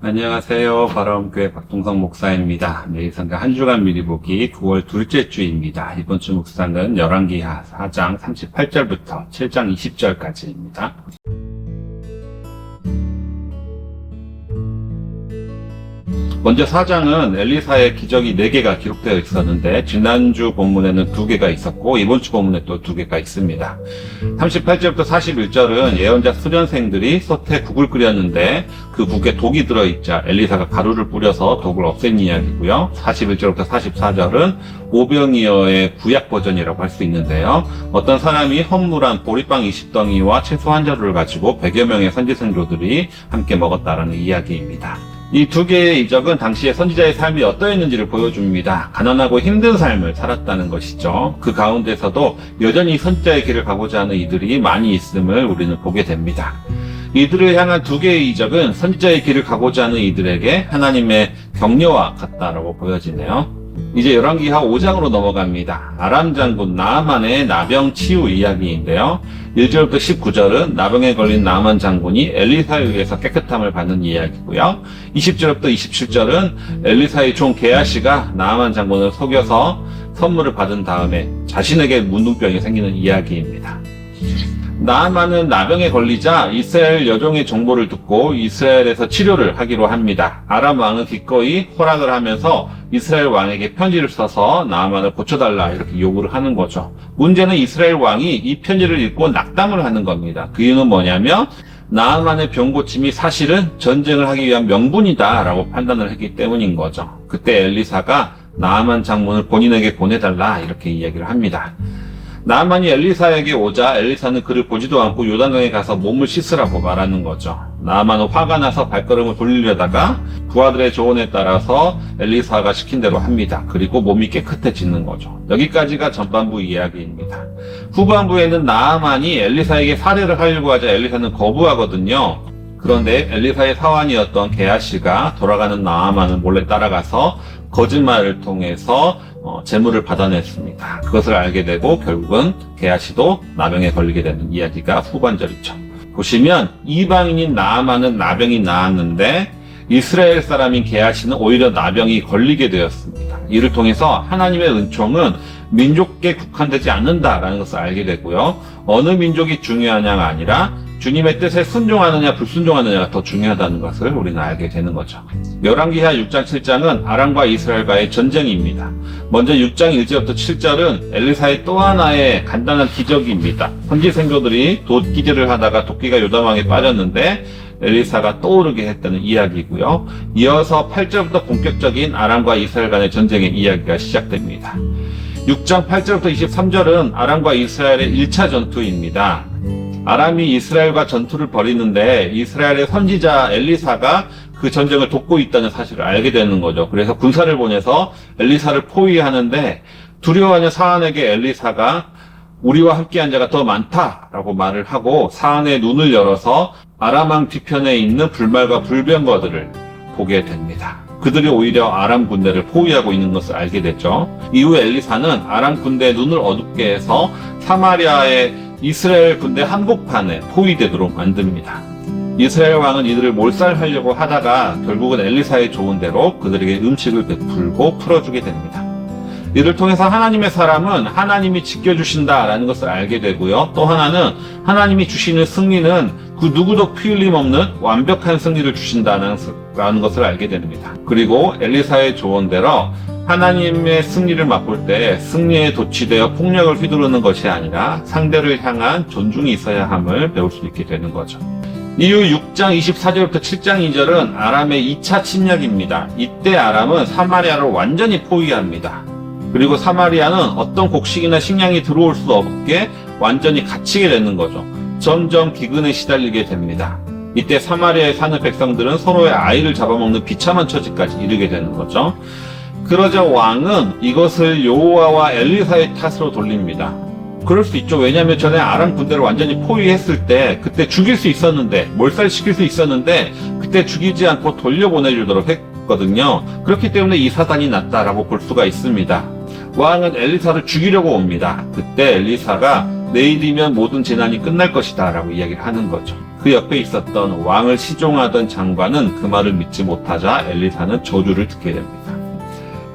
안녕하세요. 바람교회 박동성 목사입니다. 매일성경 한 주간 미리 보기 9월 둘째 주입니다. 이번 주 묵상은 열왕기하 4장 38절부터 7장 20절까지입니다. 먼저 4장은 엘리사의 기적이 4개가 기록되어 있었는데 지난주 본문에는 2개가 있었고 이번 주 본문에 또 2개가 있습니다. 38절부터 41절은 예언자 수련생들이 솥에 국을 끓였는데 그 국에 독이 들어있자 엘리사가 가루를 뿌려서 독을 없앤 이야기고요. 41절부터 44절은 오병이어의 구약 버전이라고 할 수 있는데요. 어떤 사람이 헌물한 보리빵 20덩이와 채소 1자루를 가지고 100여 명의 선지생조들이 함께 먹었다라는 이야기입니다. 이 2개의 이적은 당시의 선지자의 삶이 어떠했는지를 보여줍니다. 가난하고 힘든 삶을 살았다는 것이죠. 그 가운데서도 여전히 선지자의 길을 가고자 하는 이들이 많이 있음을 우리는 보게 됩니다. 이들을 향한 2개의 이적은 선지자의 길을 가고자 하는 이들에게 하나님의 격려와 같다라고 보여지네요. 이제 열왕기하 5장으로 넘어갑니다. 아람 장군 나아만의 나병 치유 이야기인데요. 1절부터 19절은 나병에 걸린 나아만 장군이 엘리사에 의해서 깨끗함을 받는 이야기고요. 20절부터 27절은 엘리사의 종 게하시가 나아만 장군을 속여서 선물을 받은 다음에 자신에게 문둥병이 생기는 이야기입니다. 나아만은 나병에 걸리자 이스라엘 여종의 정보를 듣고 이스라엘에서 치료를 하기로 합니다. 아람 왕은 기꺼이 허락을 하면서 이스라엘 왕에게 편지를 써서 나아만을 고쳐달라 이렇게 요구를 하는 거죠. 문제는 이스라엘 왕이 이 편지를 읽고 낙담을 하는 겁니다. 그 이유는 뭐냐면 나아만의 병 고침이 사실은 전쟁을 하기 위한 명분이다 라고 판단을 했기 때문인 거죠. 그때 엘리사가 나아만 장군을 본인에게 보내달라 이렇게 이야기를 합니다. 나아만이 엘리사에게 오자 엘리사는 그를 보지도 않고 요단강에 가서 몸을 씻으라고 말하는 거죠. 나아만은 화가 나서 발걸음을 돌리려다가 부하들의 조언에 따라서 엘리사가 시킨 대로 합니다. 그리고 몸이 깨끗해지는 거죠. 여기까지가 전반부 이야기입니다. 후반부에는 나아만이 엘리사에게 살해를 하려고 하자 엘리사는 거부하거든요. 그런데 엘리사의 사환이었던 게하시가 돌아가는 나아만을 몰래 따라가서 거짓말을 통해서 재물을 받아냈습니다. 그것을 알게 되고 결국은 게하시도 나병에 걸리게 되는 이야기가 후반절이죠. 보시면 이방인인 나아만은 나병이 나았는데 이스라엘 사람인 게하시는 오히려 나병이 걸리게 되었습니다. 이를 통해서 하나님의 은총은 민족에 국한되지 않는다라는 것을 알게 되고요. 어느 민족이 중요하냐가 아니라 주님의 뜻에 순종하느냐 불순종하느냐가 더 중요하다는 것을 우리는 알게 되는 거죠. 열왕기하 6장 7장은 아람과 이스라엘과의 전쟁입니다. 먼저 6장 1절부터 7절은 엘리사의 또 하나의 간단한 기적입니다. 선지생조들이 돛기질을 하다가 도끼가 요단왕에 빠졌는데 엘리사가 떠오르게 했다는 이야기고요. 이어서 8절부터 본격적인 아람과 이스라엘 간의 전쟁의 이야기가 시작됩니다. 6장 8절부터 23절은 아람과 이스라엘의 1차 전투입니다. 아람이 이스라엘과 전투를 벌이는데 이스라엘의 선지자 엘리사가 그 전쟁을 돕고 있다는 사실을 알게 되는 거죠. 그래서 군사를 보내서 엘리사를 포위하는데 두려워하는 사안에게 엘리사가 우리와 함께한 자가 더 많다라고 말을 하고 사안의 눈을 열어서 아람 왕 뒤편에 있는 불말과 불병거들을 보게 됩니다. 그들이 오히려 아람 군대를 포위하고 있는 것을 알게 됐죠. 이후 엘리사는 아람 군대의 눈을 어둡게 해서 사마리아의 이스라엘 군대 한복판에 포위되도록 만듭니다. 이스라엘 왕은 이들을 몰살하려고 하다가 결국은 엘리사의 조언 대로 그들에게 음식을 베풀고 풀어주게 됩니다. 이를 통해서 하나님의 사람은 하나님이 지켜주신다라는 것을 알게 되고요. 또 하나는 하나님이 주시는 승리는 그 누구도 피 흘림 없는 완벽한 승리를 주신다는 것을 알게 됩니다. 그리고 엘리사의 조언대로 하나님의 승리를 맛볼 때 승리에 도취되어 폭력을 휘두르는 것이 아니라 상대를 향한 존중이 있어야 함을 배울 수 있게 되는 거죠. 이후 6장 24절부터 7장 2절은 아람의 2차 침략입니다. 이때 아람은 사마리아를 완전히 포위합니다. 그리고 사마리아는 어떤 곡식이나 식량이 들어올 수 없게 완전히 갇히게 되는 거죠. 점점 기근에 시달리게 됩니다. 이때 사마리아에 사는 백성들은 서로의 아이를 잡아먹는 비참한 처지까지 이르게 되는 거죠. 그러자 왕은 이것을 여호와와 엘리사의 탓으로 돌립니다. 그럴 수 있죠. 왜냐하면 전에 아람 군대를 완전히 포위했을 때 그때 죽일 수 있었는데 몰살시킬 수 있었는데 그때 죽이지 않고 돌려보내주도록 했거든요. 그렇기 때문에 이 사단이 났다라고 볼 수가 있습니다. 왕은 엘리사를 죽이려고 옵니다. 그때 엘리사가 내일이면 모든 재난이 끝날 것이다 라고 이야기를 하는 거죠. 그 옆에 있었던 왕을 시종하던 장관은 그 말을 믿지 못하자 엘리사는 저주를 듣게 됩니다.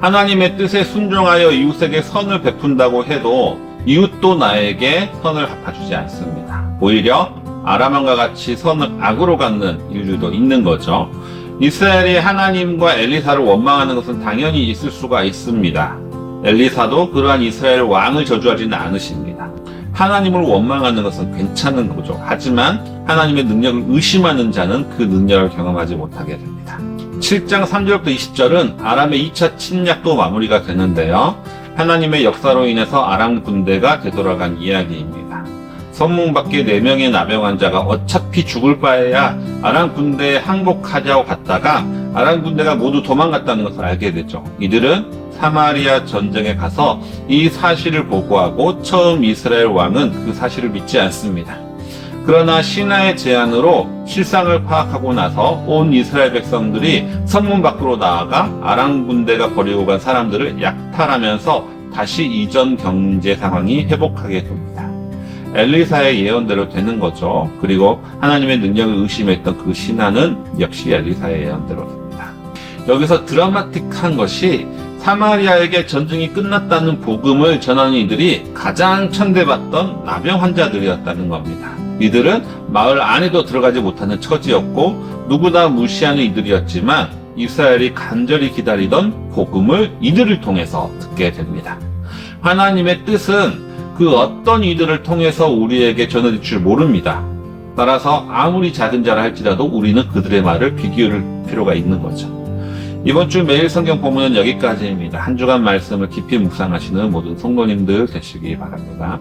하나님의 뜻에 순종하여 이웃에게 선을 베푼다고 해도 이웃도 나에게 선을 갚아주지 않습니다. 오히려 아람왕과 같이 선을 악으로 갚는 일들도 있는 거죠. 이스라엘이 하나님과 엘리사를 원망하는 것은 당연히 있을 수가 있습니다. 엘리사도 그러한 이스라엘 왕을 저주하지는 않으십니다. 하나님을 원망하는 것은 괜찮은 거죠. 하지만 하나님의 능력을 의심하는 자는 그 능력을 경험하지 못하게 됩니다. 7장 3절부터 20절은 아람의 2차 침략도 마무리가 되는데요. 하나님의 역사로 인해서 아람 군대가 되돌아간 이야기입니다. 선문 밖에 4명의 나병 환자가 어차피 죽을 바에야 아람 군대에 항복하자고 갔다가 아람 군대가 모두 도망갔다는 것을 알게 되죠. 이들은 사마리아 전쟁에 가서 이 사실을 보고하고 처음 이스라엘 왕은 그 사실을 믿지 않습니다. 그러나 신하의 제안으로 실상을 파악하고 나서 온 이스라엘 백성들이 성문 밖으로 나아가 아람 군대가 버리고 간 사람들을 약탈하면서 다시 이전 경제 상황이 회복하게 됩니다. 엘리사의 예언대로 되는 거죠. 그리고 하나님의 능력을 의심했던 그 신하는 역시 엘리사의 예언대로 됩니다. 여기서 드라마틱한 것이 사마리아에게 전쟁이 끝났다는 복음을 전하는 이들이 가장 천대받던 나병 환자들이었다는 겁니다. 이들은 마을 안에도 들어가지 못하는 처지였고 누구나 무시하는 이들이었지만 이스라엘이 간절히 기다리던 복음을 이들을 통해서 듣게 됩니다. 하나님의 뜻은 그 어떤 이들을 통해서 우리에게 전해질 줄 모릅니다. 따라서 아무리 작은 자라 할지라도 우리는 그들의 말을 귀 기울일 필요가 있는 거죠. 이번 주 매일 성경 본문은 여기까지입니다. 한 주간 말씀을 깊이 묵상하시는 모든 성도님들 되시기 바랍니다.